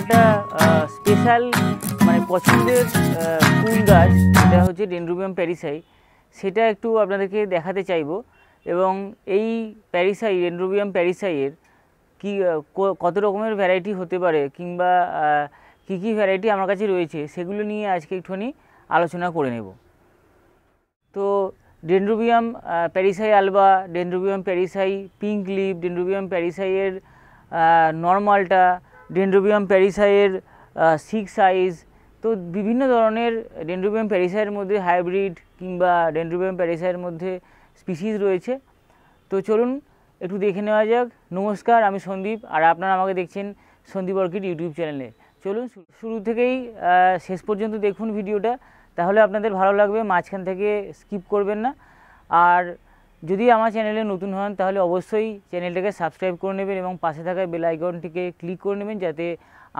একটা স্পেশাল মানে পছন্দের ফুল গাছ, সেটা হচ্ছে ডেনড্রোবিয়াম প্যারিসাই। সেটা একটু আপনাদেরকে দেখাতে চাইবো। এবং এই প্যারিসাই, ডেনড্রোবিয়াম প্যারিসাইয়ের কি কত রকমের ভ্যারাইটি হতে পারে, কিংবা কি কি ভ্যারাইটি আমার কাছে রয়েছে, সেগুলো নিয়ে আজকে একটুখানি আলোচনা করে নেব। তো dendrobium parishii alba, dendrobium parishii pink lip, dendrobium প্যারিসাইয়ের নর্মালটা, ডেনড্রোবিয়াম প্যারিসাইয়ের 6 সাইজ। তো বিভিন্ন ধরনের ডেনড্রোবিয়াম প্যারিসাইয়ের মধ্যে হাইব্রিড কিংবা ডেনড্রোবিয়াম প্যারিসাইয়ের মধ্যে স্পিসিস রয়েছে। তো চলুন একটু দেখে নেওয়া যাক। নমস্কার, আমি সন্দীপ, আর আপনারা আমাকে দেখছেন সন্দীপ অর্কিড ইউটিউব চ্যানেলে। চলুন শুরু থেকেই শেষ পর্যন্ত দেখুন ভিডিওটা, তাহলে আপনাদের ভালো লাগবে, মাঝখান থেকে স্কিপ করবেন না। আর যদি আমার চ্যানেলে নতুন হন তাহলে অবশ্যই চ্যানেলটাকে সাবস্ক্রাইব করে নেবেন এবং পাশে থাকা বেল আইকনটিকে ক্লিক করে নেবেন, যাতে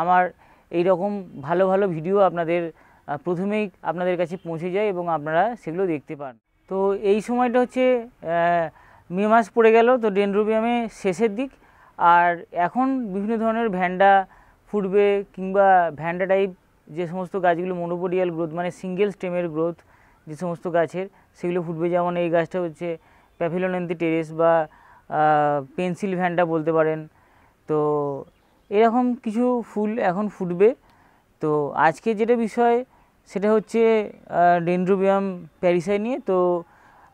আমার এই রকম ভালো ভালো ভিডিও আপনাদের প্রথমেই আপনাদের কাছে পৌঁছে যায় এবং আপনারা সেগুলো দেখতে পান। তো এই সময়টা হচ্ছে মে মাস পড়ে গেল, তো ডেনড্রোবিয়ামে শেষের দিক। আর এখন বিভিন্ন ধরনের ভ্যান্ডা ফুটবে, কিংবা ভ্যান্ডা টাইপ যে সমস্ত গাছগুলো মনোপোডিয়াল গ্রোথ, মানে সিঙ্গেল স্টেমের গ্রোথ যে সমস্ত গাছের, সেগুলো ফুটবে। যেমন এই গাছটা হচ্ছে প্যাভিলোনেন্থি টেরেস বা পেন্সিল ভ্যান্ডা বলতে পারেন। তো এরকম কিছু ফুল এখন ফুটবে। তো আজকে যেটা বিষয় সেটা হচ্ছে ডেনড্রোবিয়াম প্যারিসাই নিয়ে। তো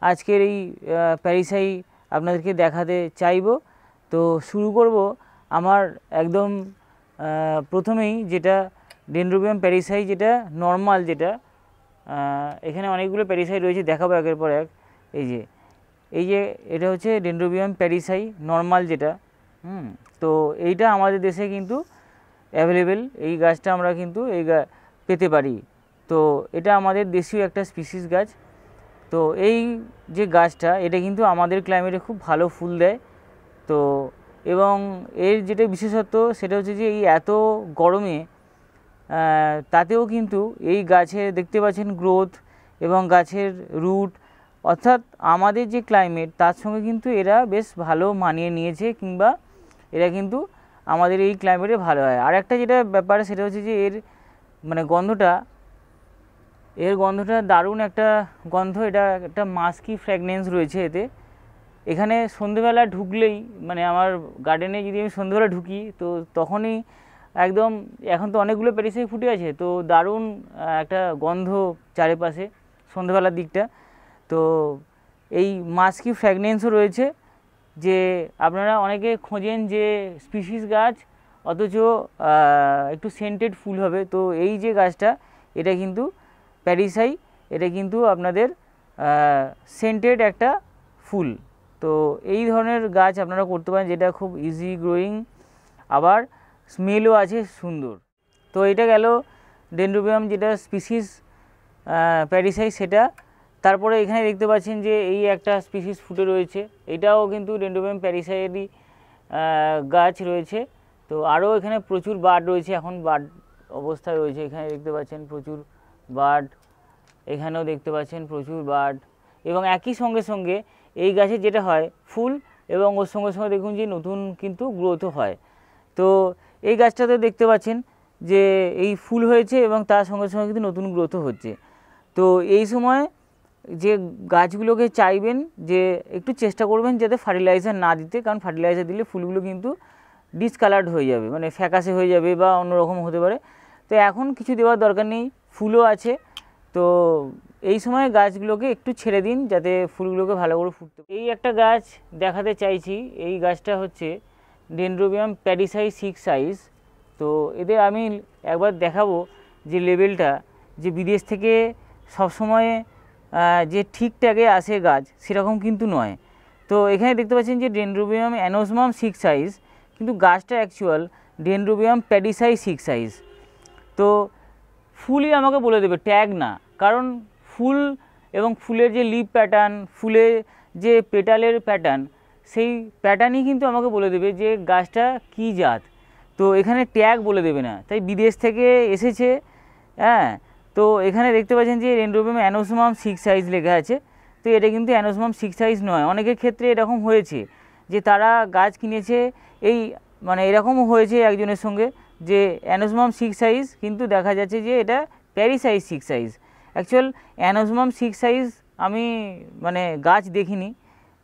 আজকের এই প্যারিসাই আপনাদেরকে দেখাতে চাইব। তো শুরু করব আমার একদম প্রথমেই, যেটা ডেনড্রোবিয়াম প্যারিসাই যেটা নর্মাল, যেটা এখানে অনেকগুলো প্যারিসাই রয়েছে, দেখাবো একের পর এক। এই যে এটা হচ্ছে ডেনড্রোবিয়াম প্যারিসাই নর্মাল যেটা। তো এইটা আমাদের দেশে কিন্তু অ্যাভেলেবেল, এই গাছটা আমরা কিন্তু পেতে পারি। তো এটা আমাদের দেশীয় একটা স্পিসিস গাছ। তো এই যে গাছটা, এটা কিন্তু আমাদের ক্লাইমেটে খুব ভালো ফুল দেয়। তো এবং এর যেটা বিশেষত্ব সেটা হচ্ছে যে এই এত গরমে তাতেও কিন্তু এই গাছের দেখতে পাচ্ছেন গ্রোথ এবং গাছের রুট, অর্থাৎ আমাদের যে ক্লাইমেট তার সঙ্গে কিন্তু এরা বেশ ভালো মানিয়ে নিয়েছে, কিংবা এরা কিন্তু আমাদের এই ক্লাইমেটে ভালো হয়। আর একটা যেটা ব্যাপার সেটা হচ্ছে যে এর মানে গন্ধটা দারুণ একটা গন্ধ। এটা একটা মাস্কি ফ্র্যাগনেন্স রয়েছে এতে। এখানে সন্ধেবেলা ঢুকলেই, মানে আমার গার্ডেনে যদি আমি সন্ধেবেলা ঢুকি, তো তখনই একদম, এখন তো অনেকগুলো প্যারিসাই ফুটে আছে, তো দারুণ একটা গন্ধ চারিপাশে সন্ধেবেলার দিকটা। তো এই মাস্কি ফ্র্যাগনেন্সও রয়েছে, যে আপনারা অনেকে খোঁজেন যে স্পিসিস গাছ অথচ একটু সেন্টেড ফুল হবে। তো এই যে গাছটা, এটা কিন্তু প্যারিসাই, এটা কিন্তু আপনাদের সেন্টেড একটা ফুল। তো এই ধরনের গাছ আপনারা করতে পারেন, যেটা খুব ইজি গ্রোয়িং, আবার স্মেলও আছে সুন্দর। তো এটা গেল ডেনড্রোবিয়াম যেটা স্পিসিস প্যারিসাই সেটা। তারপরে এখানে দেখতে পাচ্ছেন যে এই একটা স্পিসিস ফুটে রয়েছে, এটাও কিন্তু ডেনড্রোবিয়াম প্যারিসাইয়েরই গাছ রয়েছে। তো আরও এখানে প্রচুর বার্ড রয়েছে, এখন বার্ড অবস্থায় রয়েছে। এখানে দেখতে পাচ্ছেন প্রচুর বার্ড, এখানেও দেখতে পাচ্ছেন প্রচুর বার্ড। এবং একই সঙ্গে সঙ্গে এই গাছে যেটা হয় ফুল, এবং ওর সঙ্গে সঙ্গে দেখুন যে নতুন কিন্তু গ্রোথও হয়। তো এই গাছটাতে দেখতে পাচ্ছেন যে এই ফুল হয়েছে এবং তার সঙ্গে সঙ্গে কিন্তু নতুন গ্রোথও হচ্ছে। তো এই সময় যে গাছগুলোকে চাইবেন যে একটু চেষ্টা করবেন যাতে ফার্টিলাইজার না দিতে, কারণ ফার্টিলাইজার দিলে ফুলগুলো কিন্তু ডিসকালার্ড হয়ে যাবে, মানে ফ্যাকাশে হয়ে যাবে বা অন্যরকম হতে পারে। তো এখন কিছু দেওয়ার দরকার নেই, ফুলও আছে। তো এই সময় গাছগুলোকে একটু ছেড়ে দিন যাতে ফুলগুলোকে ভালো করে ফুটতে। এই একটা গাছ দেখাতে চাইছি, এই গাছটা হচ্ছে ডেনড্রোবিয়াম প্যারিসাই 6 সাইজ। তো এদের আমি একবার দেখাবো যে লেভেলটা, যে বিদেশ থেকে সবসময় যে ঠিকঠাকে আসে গাছ সেরকম কিন্তু নয়। তো এখানে দেখতে পাচ্ছেন যে ডেনড্রোবিয়াম অ্যানোসমাম 6 সাইজ, কিন্তু গাছটা অ্যাকচুয়াল ডেনড্রোবিয়াম প্যারিসাই 6 সাইজ। তো ফুলই আমাকে বলে দেবে, ট্যাগ না, কারণ ফুল এবং ফুলের যে লিপ প্যাটার্ন, ফুলের যে পেটালের প্যাটার্ন, সেই প্যাটার্নই কিন্তু আমাকে বলে দেবে যে গাছটা কী জাত। তো এখানে ট্যাগ বলে দেবে না, তাই বিদেশ থেকে এসেছে। হ্যাঁ, তো এখানে দেখতে পাচ্ছেন যে ডেনড্রোবিয়াম অ্যানোসমাম 6 সাইজ লেখা আছে। তো এটা কিন্তু অ্যানোসমাম 6 সাইজ নয়। অনেকের ক্ষেত্রে এরকম হয়েছে যে তারা গাছ কিনেছে, এই মানে এরকমও হয়েছে একজনের সঙ্গে, যে অ্যানোজমাম 6 সাইজ, কিন্তু দেখা যাচ্ছে যে এটা প্যারিসাইজ 6 সাইজ। অ্যাকচুয়াল অ্যানোজমাম 6 সাইজ আমি মানে গাছ দেখিনি,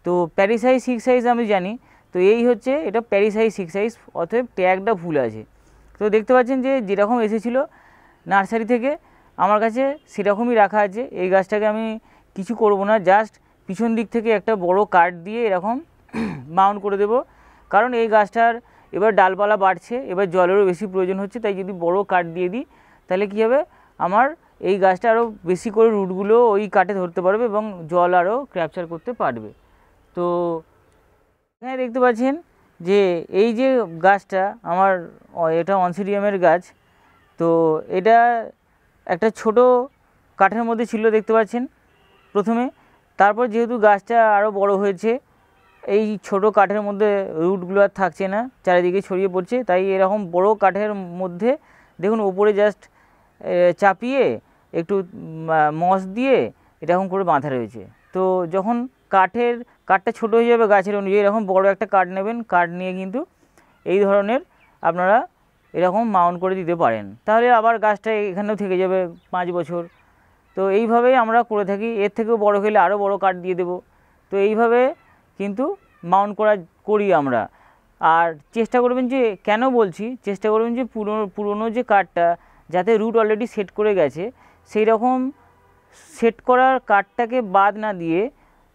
তো প্যারিসাইজ 6 সাইজ আমি জানি। তো এই হচ্ছে এটা প্যারিসাইজ 6 সাইজ, অতএব ট্যাগটা ভুল আছে। তো দেখতে পাচ্ছেন যে যেরকম এসেছিলো নার্সারি থেকে আমার কাছে সেরকমই রাখা আছে। এই গাছটাকে আমি কিছু করব না, জাস্ট পিছন দিক থেকে একটা বড় কাঠ দিয়ে এরকম মাউন্ট করে দেব, কারণ এই গাছটার এবার ডালপালা বাড়ছে, এবার জলেরও বেশি প্রয়োজন হচ্ছে। তাই যদি বড় কাঠ দিয়ে দিই তাহলে কী হবে, আমার এই গাছটা আরও বেশি করে রুটগুলো ওই কাঠে ধরতে পারবে এবং জল আরও ক্যাপচার করতে পারবে। তো এখানে দেখতে পাচ্ছেন যে এই যে গাছটা আমার, এটা অনসিডিয়ামের গাছ। তো এটা একটা ছোট কাঠের মধ্যে ছিল দেখতে পাচ্ছেন প্রথমে, তারপর যেহেতু গাছটা আরও বড় হয়েছে, এই ছোট কাঠের মধ্যে রুটগুলো আর থাকছে না, চারিদিকে ছড়িয়ে পড়ছে। তাই এরকম বড় কাঠের মধ্যে দেখুন ওপরে জাস্ট চাপিয়ে একটু মস দিয়ে এরকম করে বাঁধা রয়েছে। তো যখন কাঠটা ছোট হয়ে যাবে গাছের অনুযায়ী, এরকম বড় একটা কাঠ নেবেন, কাঠ নিয়ে কিন্তু এই ধরনের আপনারা এরকম মাউন্ট করে দিতে পারেন, তাহলে আবার গাছটা এখানেও থেকে যাবে 5 বছর। তো এইভাবেই আমরা করে থাকি, এর থেকেও বড় হলে আরও বড় কাঠ দিয়ে দেব। তো এইভাবে কিন্তু মাউন্ট করি আমরা। আর চেষ্টা করবেন যে, কেন বলছি চেষ্টা করবেন যে পুরনো যে কাঠটা যাতে রুট অলরেডি সেট করে গেছে, সেই রকম সেট করার কাঠটাকে বাদ না দিয়ে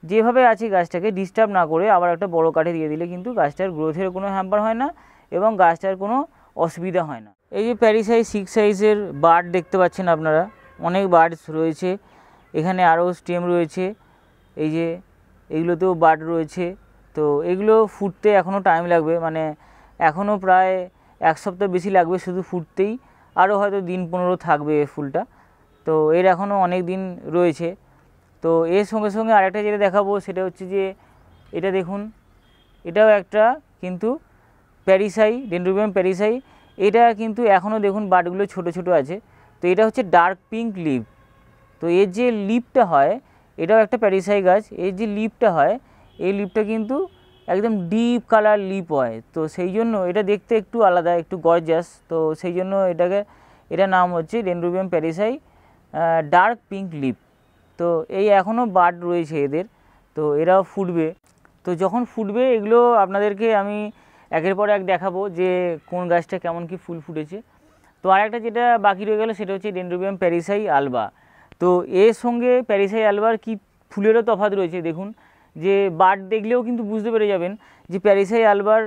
যেভাবে আছে গাছটাকে ডিস্টার্ব না করে আবার একটা বড় কাঠে দিয়ে দিলে কিন্তু গাছটার গ্রোথের কোনো হ্যাম্পার হয় না এবং গাছটার কোনো অসুবিধা হয় না। এই যে প্যারিসাইজ 6 সাইজের বার্ড দেখতে পাচ্ছেন আপনারা, অনেক বার্ডস রয়েছে এখানে, আরও স্টেম রয়েছে, এই যে এগুলোতেও বার্ড রয়েছে। তো এগুলো ফুটতে এখনও টাইম লাগবে, মানে এখনও প্রায় 1 সপ্তাহ বেশি লাগবে শুধু ফুটতেই, আরও হয়তো দিন 15 থাকবে ফুলটা। তো এর এখনও অনেক দিন রয়েছে। তো এর সঙ্গে সঙ্গে আরেকটা যেটা দেখাবো সেটা হচ্ছে যে এটা দেখুন, এটাও একটা কিন্তু প্যারিসাই, ডেনড্রোবিয়াম প্যারিসাই। এটা কিন্তু এখনও দেখুন বার্ডগুলো ছোট ছোট আছে। তো এটা হচ্ছে ডার্ক পিঙ্ক লিপ। তো এর যে লিপটা হয়, এটাও একটা প্যারিসাই গাছ, এর যে লিপটা হয় এই লিপটা কিন্তু একদম ডিপ কালার লিপ হয়। তো সেই জন্য এটা দেখতে একটু আলাদা, একটু গর্জাস। তো সেই জন্য এটার নাম হচ্ছে ডেনড্রোবিয়াম প্যারিসাই ডার্ক পিঙ্ক লিপ। তো এই এখনও বার্ড রয়েছে এদের, তো এরাও ফুটবে। তো যখন ফুটবে এগুলো আপনাদেরকে আমি একের পর এক দেখাবো যে কোন গাছটা কেমন কি ফুল ফুটেছে। তো আরেকটা যেটা বাকি রয়ে গেল সেটা হচ্ছে ডেনড্রোবিয়াম প্যারিসাই আলবা। তো এর সঙ্গে প্যারিসাই আলবার কি ফুলেরও তফাৎ রয়েছে দেখুন, যে বার্ড দেখলেও কিন্তু বুঝতে পেরে যাবেন যে প্যারিসাই আলবার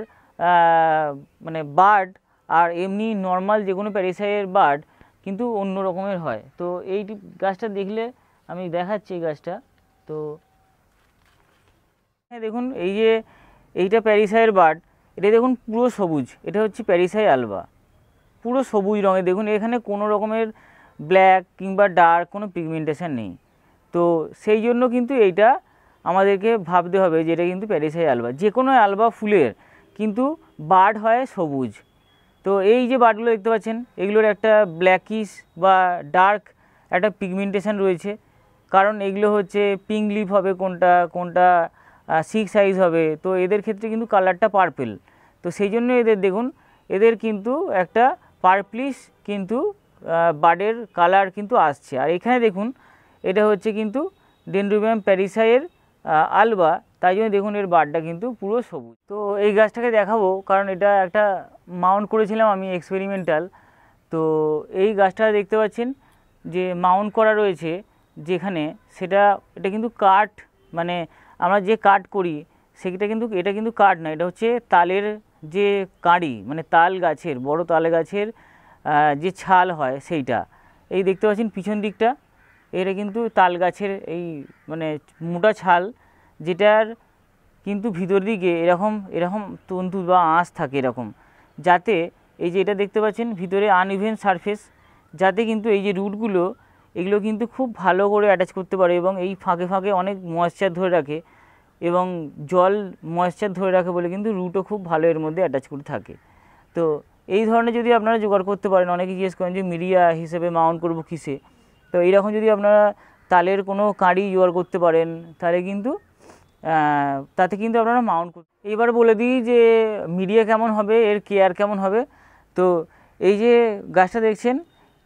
মানে বার্ড আর এমনি নর্মাল যে কোনো প্যারিসাইয়ের বার্ড কিন্তু অন্য রকমের হয়। তো এই গাছটা দেখলে আমি দেখাচ্ছি এই গাছটা। তো দেখুন এই যে এইটা প্যারিসাইয়ের বার্ড, এটা দেখুন পুরো সবুজ, এটা হচ্ছে প্যারিসাই আলবা, পুরো সবুজ রঙের। দেখুন এখানে কোনো রকমের ব্ল্যাক কিংবা ডার্ক কোনো পিগমেন্টেশন নেই। তো সেই জন্য কিন্তু এইটা আমাদেরকে ভাবতে হবে যে এটা কিন্তু প্যারিসাই আলবা। যে কোনো আলবা ফুলের কিন্তু বার্ড হয় সবুজ। তো এই যে বার্ডগুলো দেখতে পাচ্ছেন এগুলোর একটা ব্ল্যাকিশ বা ডার্ক একটা পিগমেন্টেশন রয়েছে, কারণ এগুলো হচ্ছে পিঙ্ক লিফ হবে, কোনটা 6 সাইজ হবে। তো এদের ক্ষেত্রে কিন্তু কালারটা পার্পেল। তো সেই জন্য এদের দেখুন এদের কিন্তু একটা পার্পলিশ কিন্তু বার্ডের কালার কিন্তু আসছে। আর এখানে দেখুন এটা হচ্ছে কিন্তু ডেনড্রোবিয়াম প্যারিসাইয়ের আলবা, তাই জন্য দেখুন এর বার্ডটা কিন্তু পুরো সবুজ। তো এই গাছটাকে দেখাবো কারণ এটা একটা মাউন্ট করেছিলাম আমি এক্সপেরিমেন্টাল। তো এই গাছটা দেখতে পাচ্ছেন যে মাউন্ট করা রয়েছে যেখানে, এটা কিন্তু কাঠ, মানে আমরা যে কাঠ করি এটা কিন্তু কাঠ না, এটা হচ্ছে তালের যে কাঁড়ি, মানে তাল গাছের, বড় তাল গাছের যে ছাল হয় সেইটা। এই দেখতে পাচ্ছেন পিছন দিকটা, এটা কিন্তু তাল গাছের এই মানে মোটা ছাল, যেটার কিন্তু ভিতর দিকে এরকম তন্তু বা আঁশ থাকে এরকম, যাতে এই যে এটা দেখতে পাচ্ছেন ভিতরে আনইভেন সারফেস, যাতে কিন্তু এই যে রুটগুলো এগুলো কিন্তু খুব ভালো করে অ্যাটাচ করতে পারে এবং এই ফাঁকে ফাঁকে অনেক ময়েশ্চার ধরে রাখে এবং জল ময়েশ্চার ধরে রাখে বলে কিন্তু রুটও খুব ভালো এর মধ্যে অ্যাটাচ করে থাকে। তো এই ধরনের যদি আপনারা জোগাড় করতে পারেন, অনেকে জিজ্ঞেস করেন যে মিডিয়া হিসেবে মাউন্ট করবো কিসে, তো এইরকম যদি আপনারা তালের কোনো কাঁড়ি জোগাড় করতে পারেন তাহলে কিন্তু তাতে কিন্তু আপনারা মাউন্ট করতে। এবার বলে দিই যে মিডিয়া কেমন হবে, এর কেয়ার কেমন হবে। তো এই যে গাছটা দেখছেন,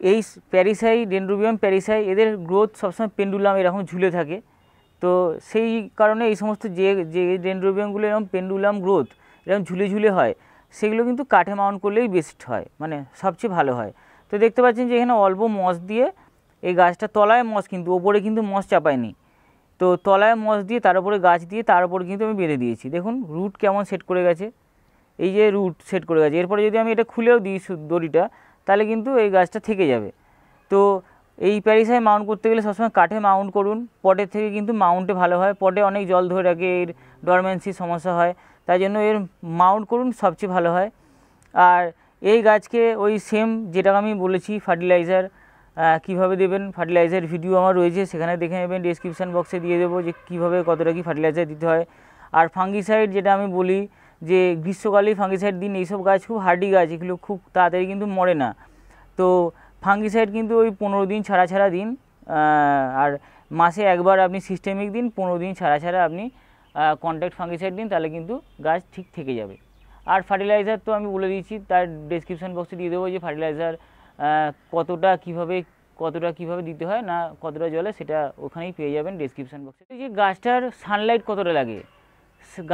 এই প্যারিসাই, ডেনড্রোবিয়াম প্যারিসাই, এদের গ্রোথ সবসময় পেন্ডুলাম এরকম ঝুলে থাকে। তো সেই কারণে এই সমস্ত যে যে ডেনড্রোবিয়ামগুলো এরকম পেন্ডুলাম গ্রোথ এরকম ঝুলে ঝুলে হয়, সেগুলো কিন্তু কাঠে মাউন্ট করলেই বেস্ট হয়, মানে সবচেয়ে ভালো হয়। তো দেখতে পাচ্ছেন যে এখানে অল্প মস দিয়ে এই গাছটা, তলায় মস, কিন্তু ওপরে কিন্তু মস চাপায়নি। তো তলায় মস দিয়ে তার উপরে গাছ দিয়ে তার উপরে কিন্তু আমি বেঁধে দিয়েছি। দেখুন রুট কেমন সেট করে গেছে, এই যে রুট সেট করে গেছে। এরপরে যদি আমি এটা খুলেও দিই দড়িটা, তাহলে কিন্তু এই গাছটা থেকে যাবে। তো এই প্যারিসাই মাউন্ট করতে গেলে সবসময় কাঠে মাউন্ট করুন, পটের থেকে কিন্তু মাউন্টে ভালো হয়। পটে অনেক জল ধরে রাখে, এর ডরমেন্সির সমস্যা হয়, তাই জন্য এর মাউন্ট করুন, সবচেয়ে ভালো হয়। আর এই গাছকে ওই সেম যেটা আমি বলেছি ফার্টিলাইজার কীভাবে দেবেন, ফার্টিলাইজার ভিডিও আমার রয়েছে, সেখানে দেখে নেবেন, ডেসক্রিপশান বক্সে দিয়ে দেবো যে কীভাবে কতটা কী ফার্টিলাইজার দিতে হয়। আর ফাঙ্গিসাইড যেটা আমি বলি যে গ্রীষ্মকালেই ফাঙ্গিসাইড দিন, এইসব গাছ খুব হার্ডি গাছ, এগুলো খুব তাড়াতাড়ি কিন্তু মরে না। তো ফাঙ্গিসাইড কিন্তু ওই 15 দিন ছাড়া ছাড়া দিন, আর মাসে একবার আপনি সিস্টেমিক দিন, 15 দিন ছাড়া ছাড়া আপনি কন্ট্যাক্ট ফাঙ্গিসাইড দিন, তাহলে কিন্তু গাছ ঠিক থেকে যাবে। আর ফার্টিলাইজার তো আমি বলে দিয়েছি, তার ডেসক্রিপশন বক্সে দিয়ে দেবো যে ফার্টিলাইজার কতটা কীভাবে দিতে হয় না কতটা জলে, সেটা ওখানেই পেয়ে যাবেন ডেসক্রিপশন বক্সে। এই যে গাছটার সানলাইট কতটা লাগে,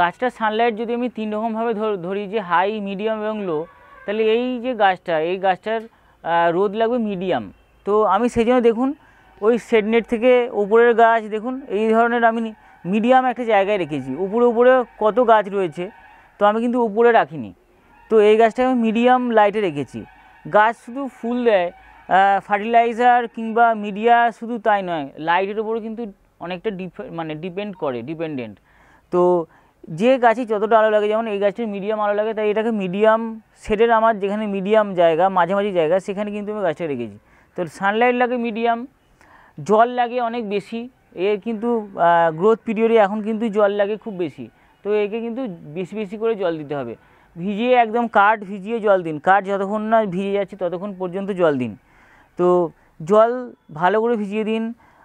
গাছটার সানলাইট যদি আমি 3 রকমভাবে ধরি, যে হাই, মিডিয়াম এবং লো, তাহলে এই যে গাছটা, এই গাছটার রোদ লাগবে মিডিয়াম। তো আমি সেই জন্য দেখুন ওই শেডনেট থেকে উপরের গাছ দেখুন এই ধরনের আমি মিডিয়াম একটা জায়গায় রেখেছি। উপরে কত গাছ রয়েছে, তো আমি কিন্তু উপরে রাখিনি, তো এই গাছটাকে আমি মিডিয়াম লাইটে রেখেছি। গাছ শুধু ফুল দেয়, ফার্টিলাইজার কিংবা মিডিয়া শুধু তাই নয়, লাইটের উপরে কিন্তু অনেকটা ডিপেন্ডেন্ট। তো যে গাছে যতটা আলো লাগে, যেমন এই গাছটির মিডিয়াম আলো লাগে, তাই এটাকে মিডিয়াম শেডের, আমার যেখানে মিডিয়াম জায়গা, মাঝামাঝি জায়গা, সেখানে কিন্তু আমি গাছটা রেখেছি। তো সানলাইট লাগে মিডিয়াম, জল লাগে অনেক বেশি, এর কিন্তু গ্রোথ পিরিয়ডে এখন কিন্তু জল লাগে খুব বেশি। তো একে কিন্তু বেশি বেশি করে জল দিতে হবে, ভিজিয়ে একদম কাঠ ভিজিয়ে জল দিন, কাঠ যতক্ষণ না ভিজে যাচ্ছে ততক্ষণ পর্যন্ত জল দিন। তো জল ভালো করে ভিজিয়ে দিন,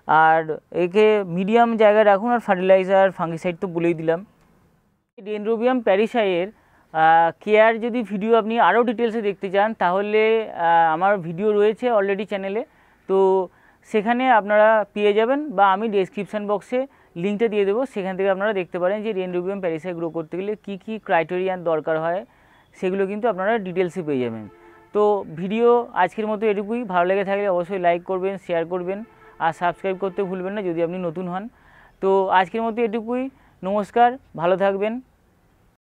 আর একে মিডিয়াম জায়গায় রাখুন। আর ফার্টিলাইজার, ফাঙ্গিসাইড তো বলেই দিলাম। ডেনড্রোবিয়াম প্যারিসাইয়ের কেয়ার যদি ভিডিও আপনি আরও ডিটেলসে দেখতে চান, তাহলে আমার ভিডিও রয়েছে অলরেডি চ্যানেলে, তো সেখানে আপনারা পেয়ে যাবেন, বা আমি ডেসক্রিপশান বক্সে লিঙ্কটা দিয়ে দেবো, সেখান থেকে আপনারা দেখতে পারেন যে ডেনড্রোবিয়াম প্যারিসাই গ্রো করতে গেলে কী কী ক্রাইটেরিয়ার দরকার হয়, সেগুলো কিন্তু আপনারা ডিটেলসে পেয়ে যাবেন। তো ভিডিও আজকের মতো এটুকুই। ভালো লেগে থাকলে অবশ্যই লাইক করবেন, শেয়ার করবেন, আর সাবস্ক্রাইব করতে ভুলবেন না যদি আপনি নতুন হন। তো আজকের মতো এটুকুই, নমস্কার, ভালো থাকবেন।